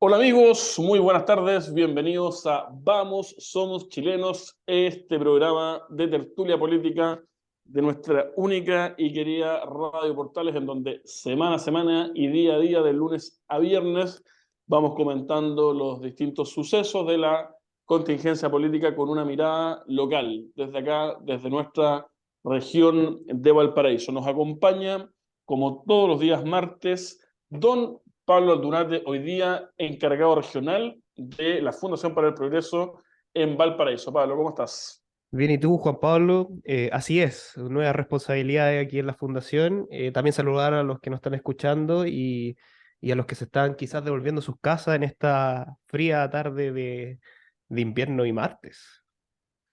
Hola amigos, muy buenas tardes, bienvenidos a Vamos, Somos Chilenos, este programa de tertulia política de nuestra única y querida Radio Portales, en donde semana a semana y día a día, de lunes a viernes, vamos comentando los distintos sucesos de la contingencia política con una mirada local, desde acá, desde nuestra región de Valparaíso. Nos acompaña, como todos los días martes, don Pablo Aldunate, hoy día encargado regional de la Fundación para el Progreso en Valparaíso. Pablo, ¿cómo estás? Bien, ¿y tú, Juan Pablo? Así es, nuevas responsabilidades aquí en la Fundación. También saludar a los que nos están escuchando y a los que se están quizás devolviendo a sus casas en esta fría tarde de invierno y martes.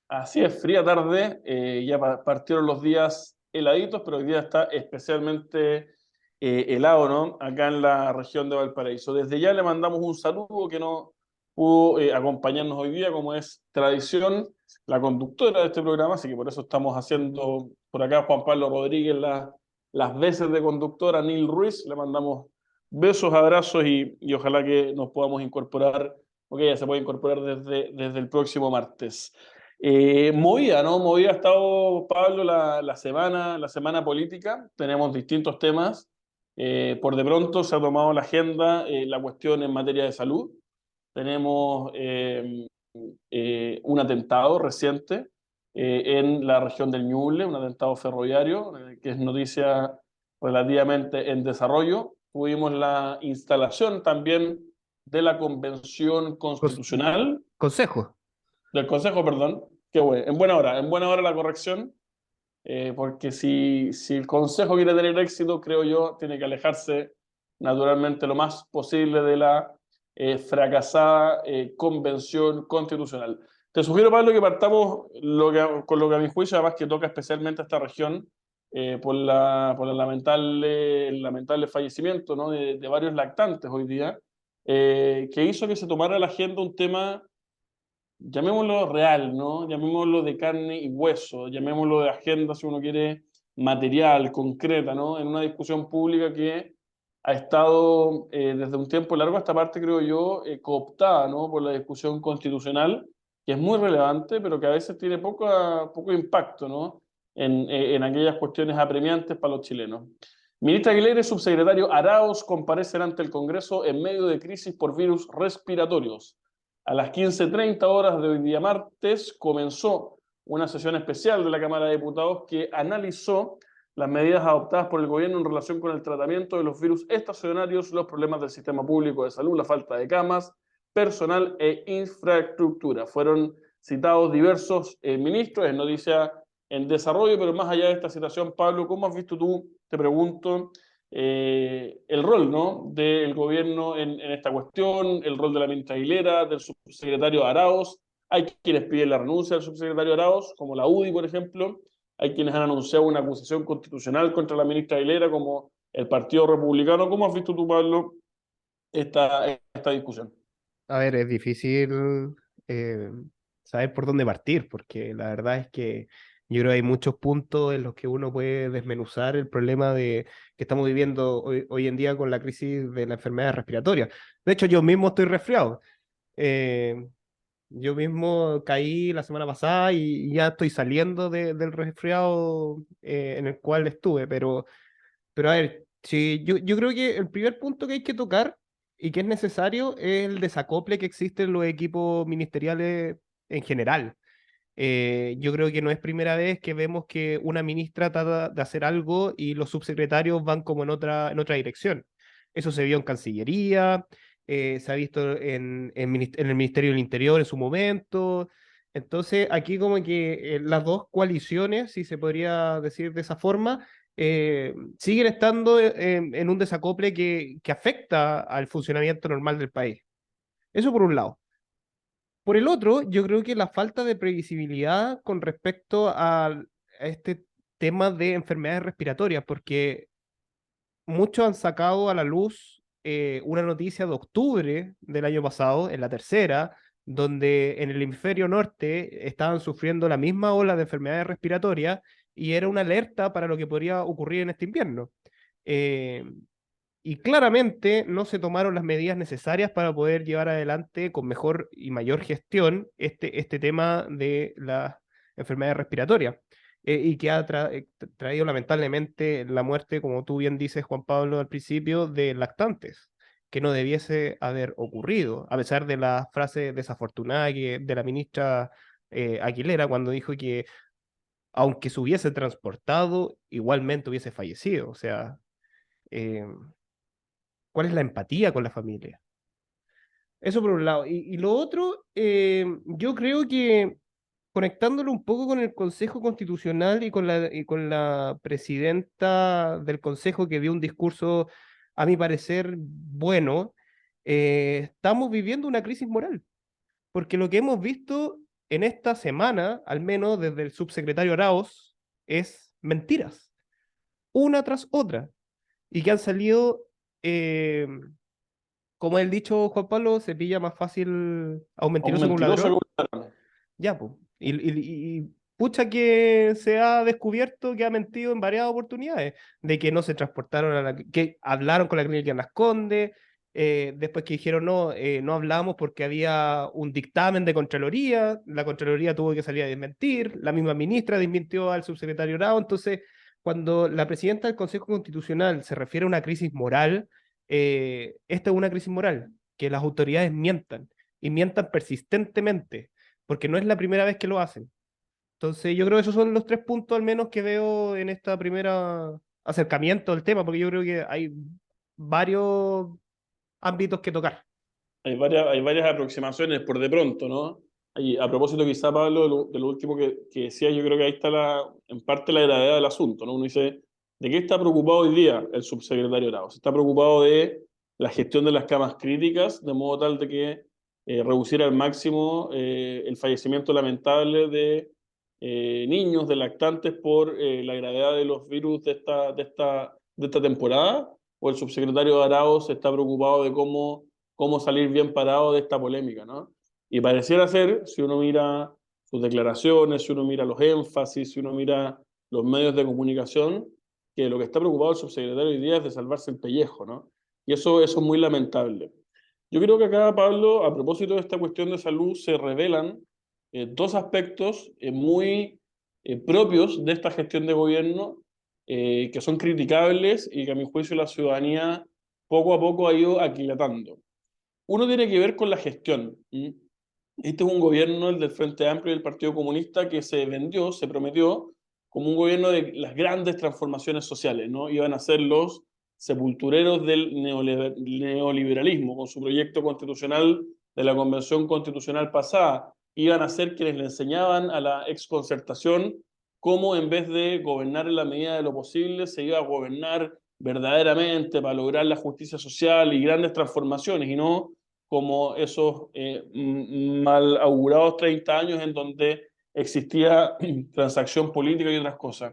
Así es, fría tarde, ya partieron los días heladitos, pero hoy día está especialmente helado, ¿no? Acá en la región de Valparaíso. Desde ya le mandamos un saludo que no pudo acompañarnos hoy día, como es tradición, la conductora de este programa, así que por eso estamos haciendo por acá Juan Pablo Rodríguez las veces de conductora, Neil Ruiz, le mandamos besos, abrazos y ojalá que nos podamos incorporar, porque ella se puede incorporar desde el próximo martes. Movida, ¿no? Movida ha estado, Pablo, la semana política. Tenemos distintos temas. Por de pronto se ha tomado la agenda la cuestión en materia de salud. Tenemos un atentado reciente en la región del Ñuble, un atentado ferroviario, que es noticia relativamente en desarrollo. Tuvimos la instalación también de la Convención Cons- Constitucional Consejo. del Consejo, perdón, qué bueno, en buena hora la corrección, porque si el Consejo quiere tener éxito, creo yo, tiene que alejarse naturalmente lo más posible de la fracasada convención constitucional. Te sugiero, Pablo, que partamos con lo que a mi juicio, además que toca especialmente a esta región, por el lamentable fallecimiento, ¿no? de varios lactantes hoy día, que hizo que se tomara a la agenda un tema, llamémoslo real, ¿no? Llamémoslo de carne y hueso, llamémoslo de agenda, si uno quiere, material, concreta, ¿no? En una discusión pública que ha estado desde un tiempo largo a esta parte, creo yo, cooptada, ¿no? Por la discusión constitucional, que es muy relevante, pero que a veces tiene poco impacto, ¿no? En aquellas cuestiones apremiantes para los chilenos. Ministra Aguilera y subsecretario Arauz comparecen ante el Congreso en medio de crisis por virus respiratorios. A las 15:30 de hoy día martes comenzó una sesión especial de la Cámara de Diputados que analizó las medidas adoptadas por el gobierno en relación con el tratamiento de los virus estacionarios, los problemas del sistema público de salud, la falta de camas, personal e infraestructura. Fueron citados diversos ministros, es noticia en desarrollo, pero más allá de esta citación, Pablo, ¿cómo has visto tú, te pregunto, el rol, ¿no? del gobierno en esta cuestión, el rol de la ministra Aguilera, del subsecretario Arauz? Hay quienes piden la renuncia del subsecretario Arauz, como la UDI, por ejemplo. Hay quienes han anunciado una acusación constitucional contra la ministra Aguilera, como el Partido Republicano. ¿Cómo has visto tú, Pablo, esta discusión? A ver, es difícil eh, saber por dónde partir, porque la verdad es que yo creo que hay muchos puntos en los que uno puede desmenuzar el problema que estamos viviendo hoy en día con la crisis de la enfermedad respiratoria. De hecho, yo mismo estoy resfriado. Eh, yo mismo caí la semana pasada y ya estoy saliendo del resfriado en el cual estuve, pero a ver, sí, yo creo que el primer punto que hay que tocar y que es necesario es el desacople que existe en los equipos ministeriales en general. Yo creo que no es primera vez que vemos que una ministra trata de hacer algo y los subsecretarios van como en otra dirección. Eso se vio en Cancillería, se ha visto en el Ministerio del Interior en su momento. Entonces, aquí como que las dos coaliciones, si se podría decir de esa forma, siguen estando en un desacople que afecta al funcionamiento normal del país. Eso por un lado. Por el otro, yo creo que la falta de previsibilidad con respecto a este tema de enfermedades respiratorias, porque muchos han sacado a la luz una noticia de octubre del año pasado, en la tercera, donde en el hemisferio norte estaban sufriendo la misma ola de enfermedades respiratorias y era una alerta para lo que podría ocurrir en este invierno. Eh, y claramente no se tomaron las medidas necesarias para poder llevar adelante con mejor y mayor gestión este tema de las enfermedades respiratorias. Y que ha traído lamentablemente la muerte, como tú bien dices, Juan Pablo, al principio, de lactantes, que no debiese haber ocurrido, a pesar de la frase desafortunada de la ministra Aguilera cuando dijo que aunque se hubiese transportado, igualmente hubiese fallecido. O sea, eh, ¿cuál es la empatía con la familia? Eso por un lado. Y lo otro, yo creo que conectándolo un poco con el Consejo Constitucional y con la presidenta del Consejo que dio un discurso, a mi parecer, bueno, estamos viviendo una crisis moral, porque lo que hemos visto en esta semana, al menos desde el subsecretario Arauz, es mentiras, una tras otra, y que han salido, eh, como el dicho Juan Pablo, se pilla más fácil a un A un mentiroso que a un mentiroso que ladrón. un ladrón. Ya, pues. Y pucha que se ha descubierto que ha mentido en varias oportunidades, de que no se transportaron que hablaron con la clínica en Las Condes, después que dijeron no, no hablamos porque había un dictamen de Contraloría, la Contraloría tuvo que salir a desmentir, la misma ministra desmintió al subsecretario Rao, entonces cuando la presidenta del Consejo Constitucional se refiere a una crisis moral, esta es una crisis moral, que las autoridades mientan y mientan persistentemente porque no es la primera vez que lo hacen. Entonces, yo creo que esos son los tres puntos al menos que veo en esta primera acercamiento al tema, porque yo creo que hay varios ámbitos que tocar. Hay varias aproximaciones por de pronto, ¿no? A propósito, quizá, Pablo, de lo último que decía, yo creo que ahí está en parte la gravedad del asunto, ¿no? Uno dice, ¿de qué está preocupado hoy día el subsecretario Arauz? Está preocupado de la gestión de las camas críticas, de modo tal de que reducir al máximo el fallecimiento lamentable de niños, de lactantes por la gravedad de los virus de esta temporada, o el subsecretario Arauz está preocupado de cómo salir bien parado de esta polémica, ¿no? Y pareciera ser, si uno mira sus declaraciones, si uno mira los énfasis, si uno mira los medios de comunicación, que lo que está preocupado el subsecretario hoy día es de salvarse el pellejo, ¿no? Y eso es muy lamentable. Yo creo que acá, Pablo, a propósito de esta cuestión de salud, se revelan dos aspectos muy propios de esta gestión de gobierno que son criticables y que a mi juicio la ciudadanía poco a poco ha ido aquilatando. Uno tiene que ver con la gestión. Este es un gobierno, el del Frente Amplio y del Partido Comunista, que se vendió, se prometió como un gobierno de las grandes transformaciones sociales, ¿no? Iban a ser los sepultureros del neoliberalismo, con su proyecto constitucional de la Convención Constitucional pasada. Iban a ser quienes le enseñaban a la exconcertación cómo en vez de gobernar en la medida de lo posible, se iba a gobernar verdaderamente para lograr la justicia social y grandes transformaciones, y no como esos mal augurados 30 años en donde existía transacción política y otras cosas.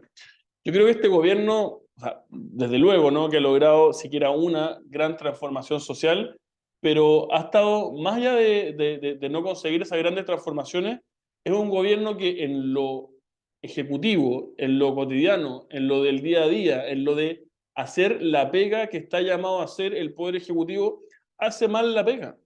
Yo creo que este gobierno, o sea, desde luego, ¿no?, que ha logrado siquiera una gran transformación social, pero ha estado, más allá de no conseguir esas grandes transformaciones, es un gobierno que en lo ejecutivo, en lo cotidiano, en lo del día a día, en lo de hacer la pega que está llamado a hacer el Poder Ejecutivo, hace mal la pega,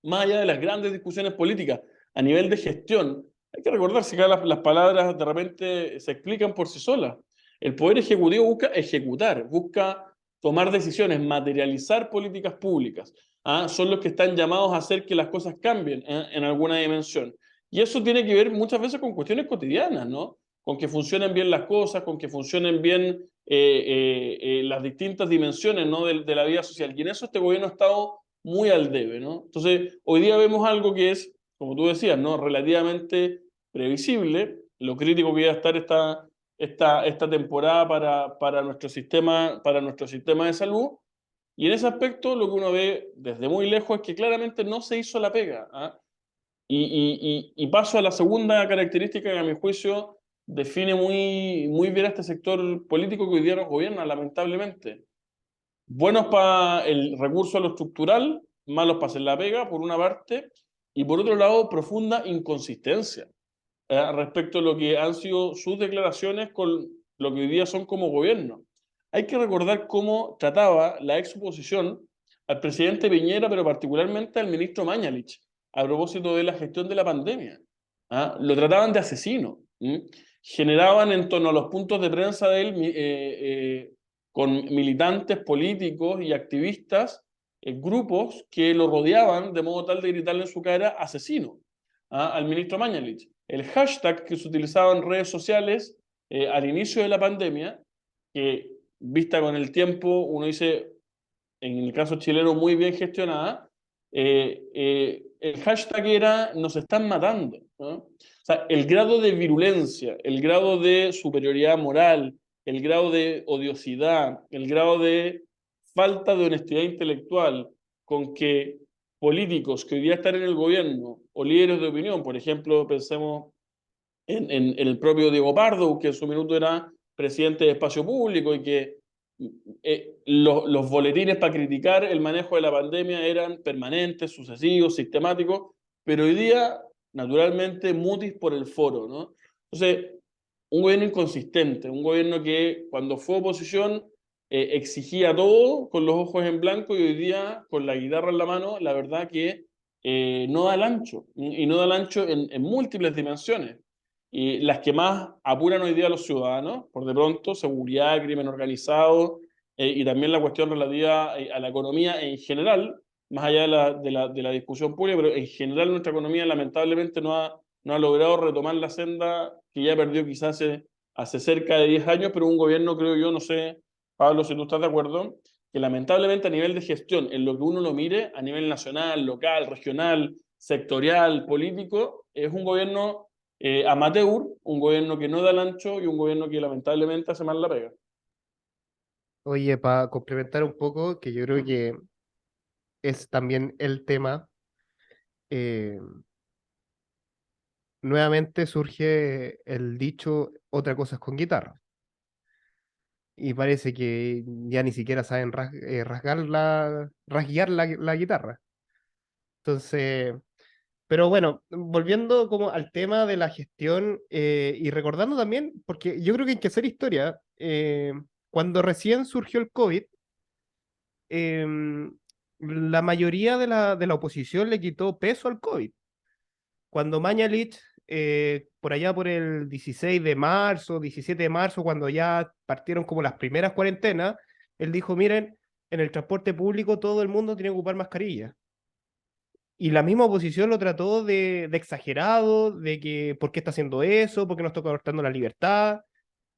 más allá de las grandes discusiones políticas, a nivel de gestión. Hay que recordarse que las palabras de repente se explican por sí solas. El Poder Ejecutivo busca ejecutar, busca tomar decisiones, materializar políticas públicas. ¿Ah? Son los que están llamados a hacer que las cosas cambien en alguna dimensión. Y eso tiene que ver muchas veces con cuestiones cotidianas, ¿no? Con que funcionen bien las cosas, con que funcionen bien las distintas dimensiones, ¿no?, de la vida social. Y en eso este gobierno ha estado muy al debe, ¿no? Entonces, hoy día vemos algo que es, como tú decías, ¿no?, relativamente previsible, lo crítico que iba a estar esta temporada para nuestro sistema de salud, y en ese aspecto lo que uno ve desde muy lejos es que claramente no se hizo la pega, ¿ah? Y paso a la segunda característica que a mi juicio define muy bien a este sector político que hoy día nos gobierna, lamentablemente. Buenos para el recurso a lo estructural, malos para hacer la pega, por una parte, y por otro lado, profunda inconsistencia respecto a lo que han sido sus declaraciones con lo que hoy día son como gobierno. hay que recordar cómo trataba la ex oposición al presidente Piñera, pero particularmente al ministro Mañalich, a propósito de la gestión de la pandemia. ¿Ah? Lo trataban de asesino. ¿Mm? Generaban en torno a los puntos de prensa de él, con militantes políticos y activistas, grupos que lo rodeaban de modo tal de gritarle en su cara asesino, ¿ah? Al ministro Mañalich. El hashtag que se utilizaba en redes sociales al inicio de la pandemia, que vista con el tiempo, uno dice, en el caso chileno, muy bien gestionada, el hashtag era nos están matando, ¿no? O sea, el grado de virulencia, el grado de superioridad moral, el grado de odiosidad, el grado de falta de honestidad intelectual con que políticos que hoy día están en el gobierno o líderes de opinión, por ejemplo, pensemos en el propio Diego Pardo, que en su minuto era presidente de Espacio Público y que los boletines para criticar el manejo de la pandemia eran permanentes, sucesivos, sistemáticos, pero hoy día, naturalmente, mutis por el foro, ¿no? Entonces, un gobierno inconsistente, un gobierno que cuando fue oposición exigía todo con los ojos en blanco y hoy día, con la guitarra en la mano, la verdad que no da el ancho, y no da el ancho en múltiples dimensiones. Y las que más apuran hoy día a los ciudadanos, por de pronto, seguridad, crimen organizado, y también la cuestión relativa a la economía en general, más allá de la discusión pública, pero en general nuestra economía lamentablemente no ha logrado retomar la senda que ya perdió quizás hace cerca de 10 años, pero un gobierno, creo yo, no sé, Pablo, si tú estás de acuerdo, que lamentablemente a nivel de gestión, en lo que uno lo mire, a nivel nacional, local, regional, sectorial, político, es un gobierno amateur, un gobierno que no da el ancho y un gobierno que lamentablemente hace mal la pega. Oye, para complementar un poco, que yo creo que es también el tema, eh, nuevamente surge el dicho, otra cosa es con guitarra. Y parece que ya ni siquiera saben rasguear la guitarra. Entonces, pero bueno, volviendo como al tema de la gestión y recordando también, porque yo creo que hay que hacer historia, cuando recién surgió el COVID, la mayoría de la oposición le quitó peso al COVID. Cuando Mañalich, por allá por el 16 de marzo, 17 de marzo, cuando ya partieron como las primeras cuarentenas, él dijo, miren, en el transporte público todo el mundo tiene que ocupar mascarilla. Y la misma oposición lo trató de exagerado, de que por qué está haciendo eso, por qué nos está cortando la libertad.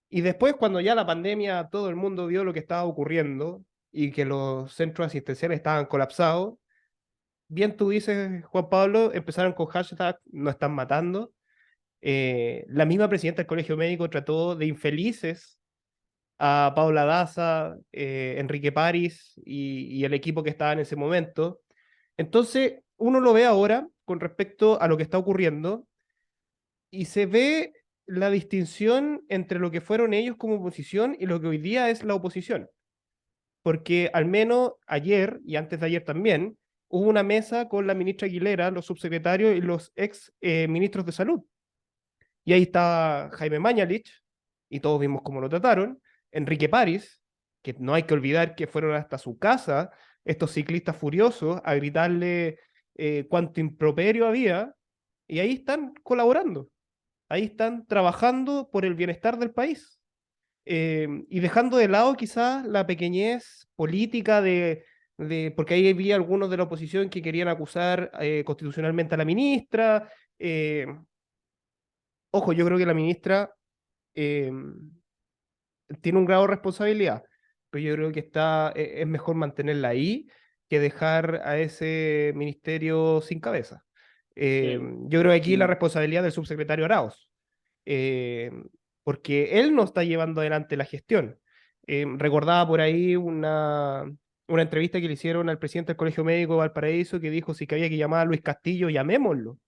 Y después, cuando ya la pandemia, todo el mundo vio lo que estaba ocurriendo y que los centros asistenciales estaban colapsados, bien tú dices, Juan Pablo, empezaron con hashtag no están matando. La misma presidenta del Colegio Médico trató de infelices a Paula Daza, Enrique París y el equipo que estaba en ese momento. Entonces, uno lo ve ahora con respecto a lo que está ocurriendo y se ve la distinción entre lo que fueron ellos como oposición y lo que hoy día es la oposición. Porque al menos ayer y antes de ayer también hubo una mesa con la ministra Aguilera, los subsecretarios y los ex ministros de salud. Y ahí está Jaime Mañalich, y todos vimos cómo lo trataron. Enrique París, que no hay que olvidar que fueron hasta su casa estos ciclistas furiosos a gritarle cuánto improperio había, y ahí están colaborando, ahí están trabajando por el bienestar del país. Y dejando de lado quizás la pequeñez política porque ahí había algunos de la oposición que querían acusar constitucionalmente a la ministra. Ojo, yo creo que la ministra eh, tiene un grado de responsabilidad, pero yo creo que es mejor mantenerla ahí que dejar a ese ministerio sin cabeza. Sí. Yo creo que aquí la Mm. responsabilidad del subsecretario Arauz, eh, porque él no está llevando adelante la gestión. Recordaba por ahí una entrevista que le hicieron al presidente del Colegio Médico de Valparaíso que dijo si que había que llamar a Luis Castillo, llamémoslo,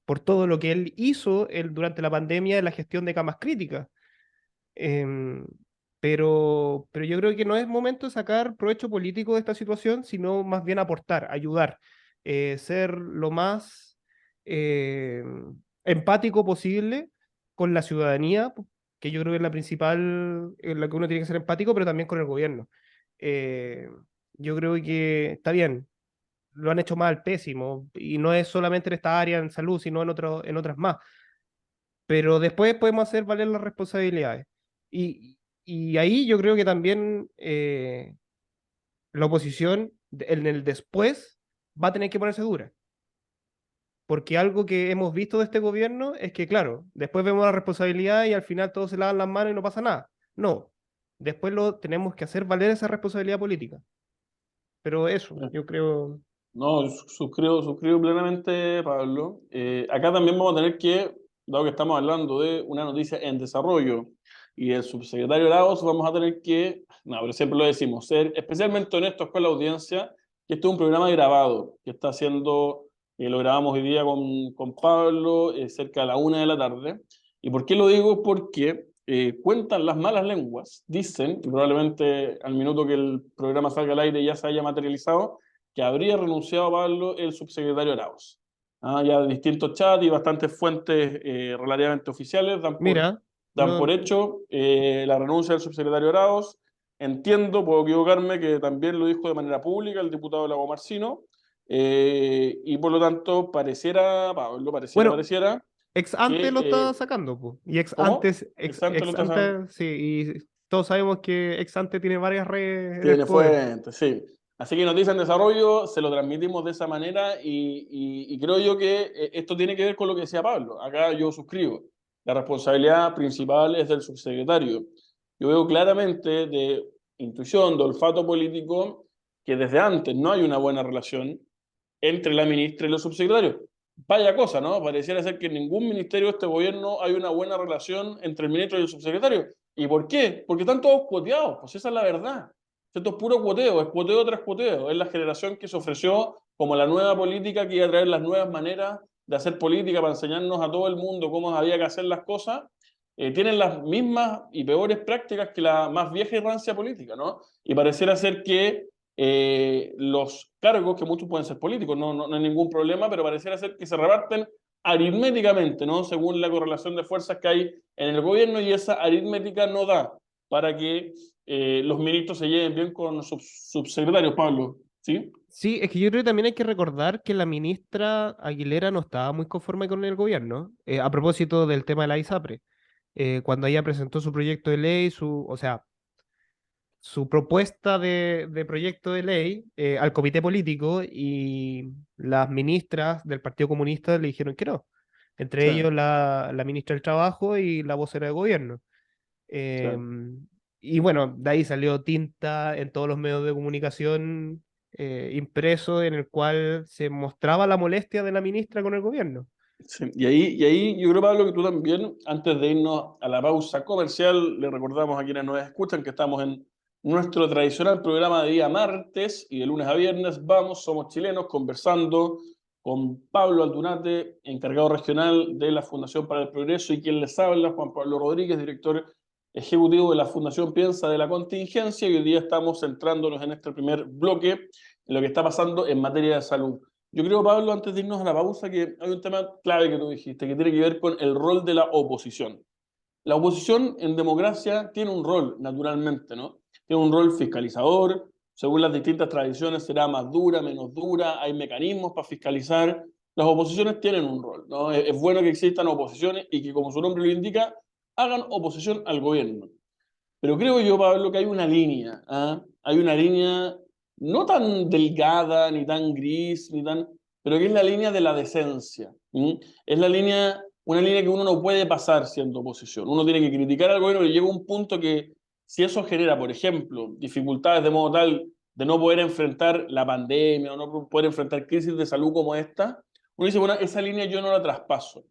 por todo lo que él hizo durante la pandemia en la gestión de camas críticas. Em, pero yo creo que no es momento de sacar provecho político de esta situación, sino más bien aportar, ayudar, ser lo más empático posible con la ciudadanía, que yo creo que es la principal, en la que uno tiene que ser empático, pero también con el gobierno. Eh, yo creo que está bien, lo han hecho mal, pésimo, y no es solamente en esta área en salud, sino en otras más. Pero después podemos hacer valer las responsabilidades. Y ahí yo creo que también la oposición en el después va a tener que ponerse dura. Porque algo que hemos visto de este gobierno es que, claro, después vemos la responsabilidad y al final todos se lavan las manos y no pasa nada. No, después lo tenemos que hacer valer esa responsabilidad política. Pero eso, yo creo. No, suscribo plenamente, Pablo. Acá también vamos a tener que, dado que estamos hablando de una noticia en desarrollo y el subsecretario Lagos, vamos a tener que, no, pero siempre lo decimos, ser especialmente honestos con la audiencia, que este es un programa grabado, que está haciendo, lo grabamos hoy día con Pablo, cerca de la 1 de la tarde. ¿Y por qué lo digo? Porque cuentan las malas lenguas, dicen, y probablemente al minuto que el programa salga al aire ya se haya materializado, que habría renunciado a Pablo el subsecretario Arauz. Ya distintos chats y bastantes fuentes relativamente oficiales Mira, dan por no, hecho la renuncia del subsecretario Arauz. Entiendo, puedo equivocarme, que también lo dijo de manera pública el diputado Lago Marcino, y por lo tanto pareciera, Pablo, bueno, ex ante que, lo está sacando, po. Y ¿cómo? Exacto, lo ex está sacando. ante, sí, y todos sabemos que ex ante tiene varias redes en el Tiene poder. fuente, sí. Así que noticia en desarrollo, se lo transmitimos de esa manera y creo yo que esto tiene que ver con lo que decía Pablo. Acá yo suscribo. La responsabilidad principal es del subsecretario. Yo veo claramente de intuición, de olfato político, que desde antes no hay una buena relación entre la ministra y los subsecretarios. Vaya cosa, ¿no? Pareciera ser que en ningún ministerio de este gobierno hay una buena relación entre el ministro y el subsecretario. ¿Y por qué? Porque están todos cuoteados, pues esa es la verdad. Esto es puro cuoteo, es cuoteo tras cuoteo. Es la generación que se ofreció como la nueva política que iba a traer las nuevas maneras de hacer política para enseñarnos a todo el mundo cómo había que hacer las cosas. Tienen las mismas y peores prácticas que la más vieja y rancia política, ¿no? Y pareciera ser que los cargos, que muchos pueden ser políticos, no hay ningún problema, pero pareciera ser que se reparten aritméticamente, ¿no? Según la correlación de fuerzas que hay en el gobierno, y esa aritmética no da para que los ministros se lleven bien con los subsecretarios, Pablo, ¿sí? Sí, es que yo creo que también hay que recordar que la ministra Aguilera no estaba muy conforme con el gobierno, a propósito del tema de la ISAPRE. Cuando ella presentó su proyecto de ley, o sea, su propuesta de proyecto de ley al comité político y las ministras del Partido Comunista le dijeron que no. Entre Sí, ellos la ministra del Trabajo y la vocera de gobierno. sí. Y bueno, de ahí salió tinta en todos los medios de comunicación impreso en el cual se mostraba la molestia de la ministra con el gobierno. Sí. Y ahí yo creo, Pablo, que tú también, antes de irnos a la pausa comercial, le recordamos a quienes nos escuchan que estamos en nuestro tradicional programa de día martes y de lunes a viernes. Vamos, somos chilenos, conversando con Pablo Aldunate, encargado regional de la Fundación para el Progreso, y quien les habla, Juan Pablo Rodríguez, director ejecutivo de la Fundación Piensa de la Contingencia. Y hoy día estamos centrándonos en este primer bloque en lo que está pasando en materia de salud. Yo creo, Pablo, antes de irnos a la pausa, que hay un tema clave que tú dijiste, que tiene que ver con el rol de la oposición. La oposición en democracia tiene un rol, naturalmente, ¿no? Tiene un rol fiscalizador, según las distintas tradiciones será más dura, menos dura, hay mecanismos para fiscalizar. Las oposiciones tienen un rol, ¿no? Es bueno que existan oposiciones y que, como su nombre lo indica, hagan oposición al gobierno. Pero creo yo, Pablo, que hay una línea, ¿ah? Hay una línea no tan delgada, ni tan gris, pero que es la línea de la decencia. ¿Mm? Es una línea que uno no puede pasar siendo oposición. Uno tiene que criticar al gobierno, y llega un punto que, si eso genera, por ejemplo, dificultades de modo tal de no poder enfrentar la pandemia o no poder enfrentar crisis de salud como esta, uno dice, bueno, esa línea yo no la traspaso.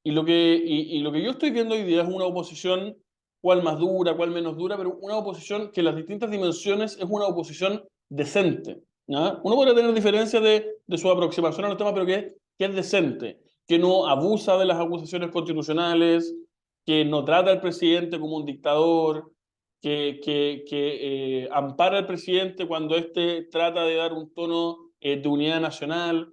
Y lo que yo estoy viendo hoy día es una oposición, cuál más dura, cuál menos dura, pero una oposición que en las distintas dimensiones es una oposición decente. ¿Ya? Uno podría tener diferencias de su aproximación a los temas, pero que es decente, que no abusa de las acusaciones constitucionales, que no trata al presidente como un dictador, que ampara al presidente cuando éste trata de dar un tono de unidad nacional,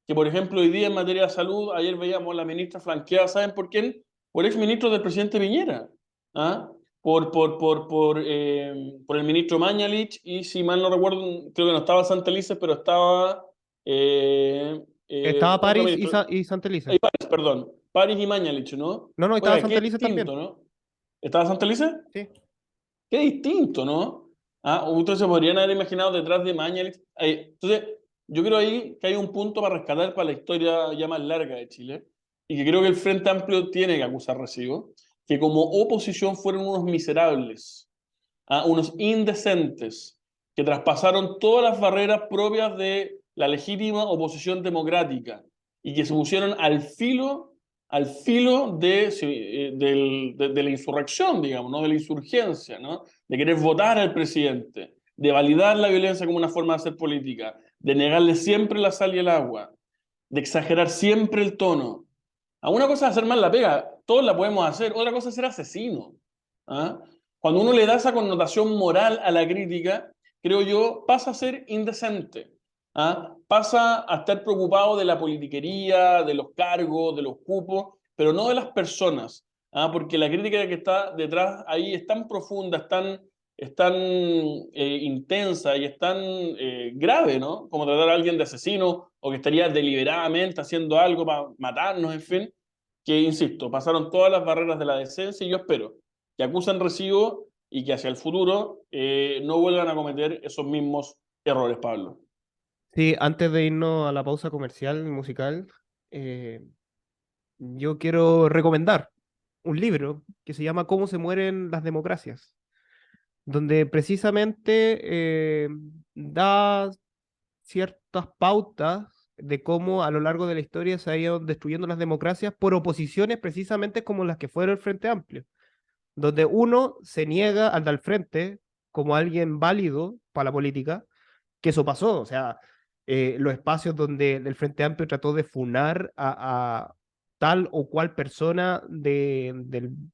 que por ejemplo hoy día en materia de salud, ayer veíamos a la ministra flanqueada, ¿saben por quién? Por exministros del presidente Piñera. ¿ah? Por el ministro Mañalich, y si mal no recuerdo, creo que no estaba Santelices, pero estaba Estaba otro París ministro, Y Santa Elisa. perdón, París y Mañalich, ¿no? No, no, estaba Oiga, Santa qué Elisa distinto, también. ¿no? ¿Estaba Santelices? Sí. Qué distinto, ¿no? Ah, ustedes se podrían haber imaginado detrás de Mañalich. Entonces, yo creo ahí que hay un punto para rescatar para la historia ya más larga de Chile, y que creo que el Frente Amplio tiene que acusar recibo, que como oposición fueron unos miserables, unos indecentes, que traspasaron todas las barreras propias de la legítima oposición democrática y que se pusieron al filo de la insurrección, digamos, ¿no? De la insurgencia, ¿no? De querer votar al presidente, de validar la violencia como una forma de hacer política, de negarle siempre la sal y el agua, de exagerar siempre el tono. A una cosa es hacer mal la pega, todos la podemos hacer, otra cosa es ser asesino. ¿Ah? Cuando uno le da esa connotación moral a la crítica, creo yo, pasa a ser indecente. ¿Ah? Pasa a estar preocupado de la politiquería, de los cargos, de los cupos, pero no de las personas. ¿Ah? Porque la crítica que está detrás ahí es tan profunda, es tan intensa y es tan grave, ¿no? Como tratar a alguien de asesino o que estaría deliberadamente haciendo algo para matarnos, en fin, que, insisto, pasaron todas las barreras de la decencia, y yo espero que acusen recibo y que hacia el futuro no vuelvan a cometer esos mismos errores, Pablo. Sí, antes de irnos a la pausa comercial musical, eh, yo quiero recomendar un libro que se llama ¿Cómo se mueren las democracias?, donde precisamente da ciertas pautas de cómo a lo largo de la historia se han ido destruyendo las democracias por oposiciones precisamente como las que fueron el Frente Amplio, donde uno se niega al del frente como alguien válido para la política, que eso pasó, o sea, los espacios donde el Frente Amplio trató de funar a tal o cual persona de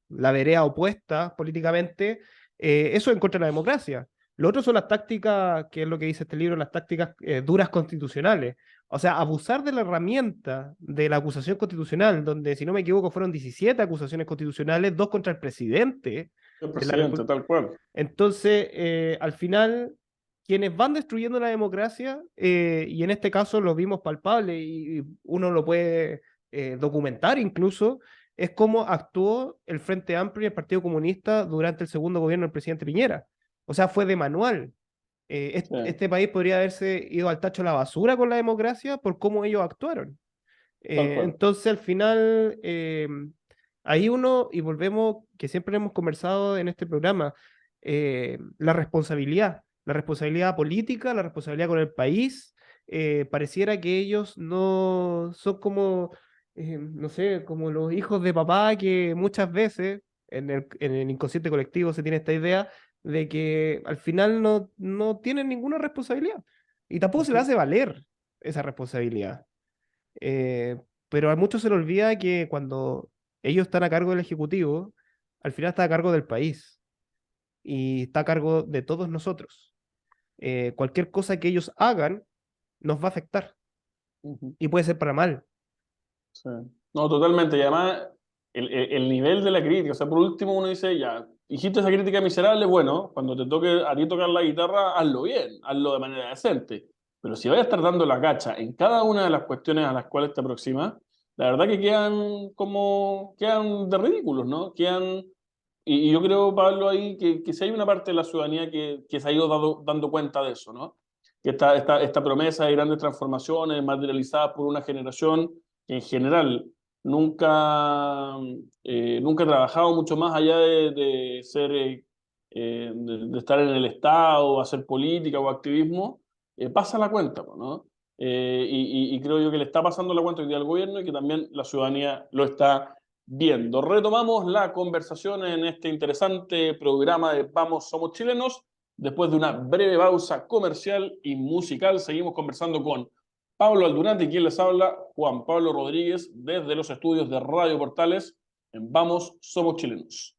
la vereda opuesta políticamente, eso en contra de la democracia. Lo otro son las tácticas, que es lo que dice este libro, las tácticas duras constitucionales. O sea, abusar de la herramienta de la acusación constitucional, donde, si no me equivoco, fueron 17 acusaciones constitucionales, dos contra el presidente El de la presidente, República. tal cual. Entonces, al final, quienes van destruyendo la democracia, y en este caso lo vimos palpable y uno lo puede documentar incluso, es cómo actuó el Frente Amplio y el Partido Comunista durante el segundo gobierno del presidente Piñera. O sea, fue de manual. Sí, Este país podría haberse ido al tacho de la basura con la democracia por cómo ellos actuaron. tal cual. Entonces, al final, ahí uno, y volvemos, que siempre hemos conversado en este programa, la responsabilidad política, la responsabilidad con el país, pareciera que ellos no son como, no sé, como los hijos de papá que muchas veces en el inconsciente colectivo se tiene esta idea de que al final no tienen ninguna responsabilidad y tampoco se le Ujú. hace valer esa responsabilidad. Eh, pero a muchos se les olvida que cuando ellos están a cargo del Ejecutivo, al final está a cargo del país y está a cargo de todos nosotros. Cualquier cosa que ellos hagan nos va a afectar Ujú. y puede ser para mal. Sí. No, totalmente. Y además, el nivel de la crítica. O sea, por último, uno dice, ya, hiciste esa crítica miserable, bueno, cuando te toque a ti tocar la guitarra, hazlo bien, hazlo de manera decente. Pero si vas a estar dando la cacha en cada una de las cuestiones a las cuales te aproximas, la verdad que quedan de ridículos, ¿no? Y yo creo, Pablo, ahí que si hay una parte de la ciudadanía que se ha ido dando cuenta de eso, ¿no? Que esta promesa de grandes transformaciones materializadas por una generación que en general nunca ha trabajado mucho más allá de ser, de estar en el Estado, hacer política o activismo, pasa la cuenta, pues, ¿no? Y creo yo que le está pasando la cuenta hoy día al gobierno y que también la ciudadanía lo está viendo. Retomamos la conversación en este interesante programa de Vamos, Somos Chilenos. Después de una breve pausa comercial y musical, seguimos conversando con Pablo Aldunate, y quien les habla, Juan Pablo Rodríguez, desde los estudios de Radio Portales en Vamos, Somos Chilenos.